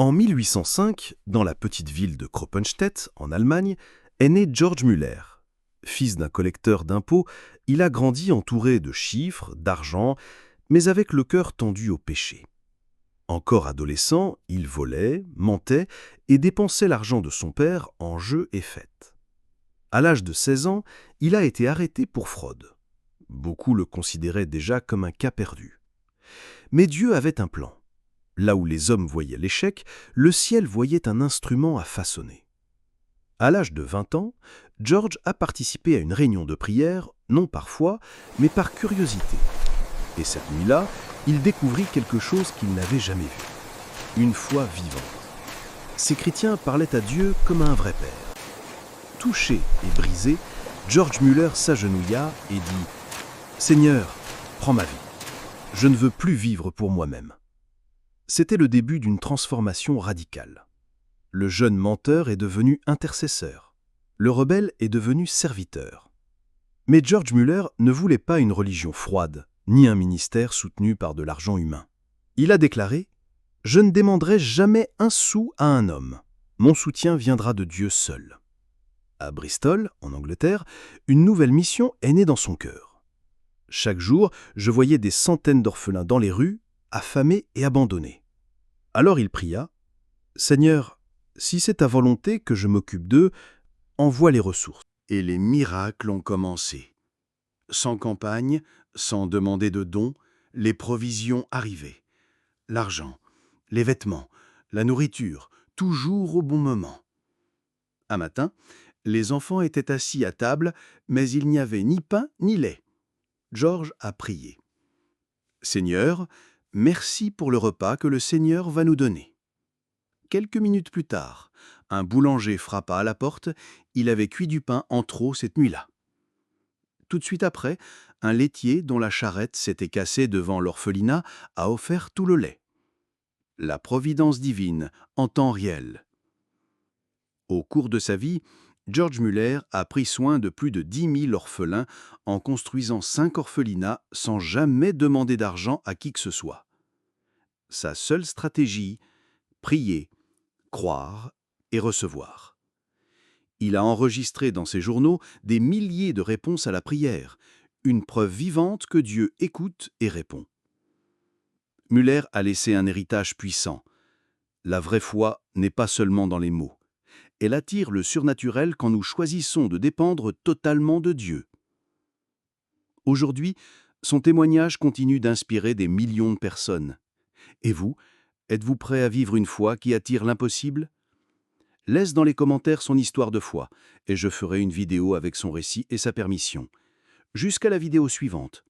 En 1805, dans la petite ville de Kroppenstedt, en Allemagne, est né George Müller. Fils d'un collecteur d'impôts, il a grandi entouré de chiffres, d'argent, mais avec le cœur tendu au péché. Encore adolescent, il volait, mentait et dépensait l'argent de son père en jeux et fêtes. À l'âge de 16 ans, il a été arrêté pour fraude. Beaucoup le considéraient déjà comme un cas perdu. Mais Dieu avait un plan. Là où les hommes voyaient l'échec, le ciel voyait un instrument à façonner. À l'âge de 20 ans, George a participé à une réunion de prière, non par foi, mais par curiosité. Et cette nuit-là, il découvrit quelque chose qu'il n'avait jamais vu. Une foi vivante. Ces chrétiens parlaient à Dieu comme à un vrai père. Touché et brisé, George Müller s'agenouilla et dit « Seigneur, prends ma vie. Je ne veux plus vivre pour moi-même. » C'était le début d'une transformation radicale. Le jeune menteur est devenu intercesseur. Le rebelle est devenu serviteur. Mais George Müller ne voulait pas une religion froide, ni un ministère soutenu par de l'argent humain. Il a déclaré « Je ne demanderai jamais un sou à un homme. Mon soutien viendra de Dieu seul. » À Bristol, en Angleterre, une nouvelle mission est née dans son cœur. Chaque jour, je voyais des centaines d'orphelins dans les rues, affamés et abandonnés. Alors il pria « Seigneur, si c'est ta volonté que je m'occupe d'eux, envoie les ressources. » Et les miracles ont commencé. Sans campagne, sans demander de dons, les provisions arrivaient. L'argent, les vêtements, la nourriture, toujours au bon moment. Un matin, les enfants étaient assis à table, mais il n'y avait ni pain ni lait. George a prié. « Seigneur, merci pour le repas que le Seigneur va nous donner. » Quelques minutes plus tard, un boulanger frappa à la porte. Il avait cuit du pain en trop cette nuit-là. Tout de suite après, un laitier dont la charrette s'était cassée devant l'orphelinat a offert tout le lait. La providence divine en temps réel. Au cours de sa vie, George Müller a pris soin de plus de 10 000 orphelins en construisant 5 orphelinats sans jamais demander d'argent à qui que ce soit. Sa seule stratégie, prier, croire et recevoir. Il a enregistré dans ses journaux des milliers de réponses à la prière, une preuve vivante que Dieu écoute et répond. Müller a laissé un héritage puissant. La vraie foi n'est pas seulement dans les mots. Elle attire le surnaturel quand nous choisissons de dépendre totalement de Dieu. Aujourd'hui, son témoignage continue d'inspirer des millions de personnes. Et vous, êtes-vous prêt à vivre une foi qui attire l'impossible ? Laisse dans les commentaires son histoire de foi, et je ferai une vidéo avec son récit et sa permission. Jusqu'à la vidéo suivante.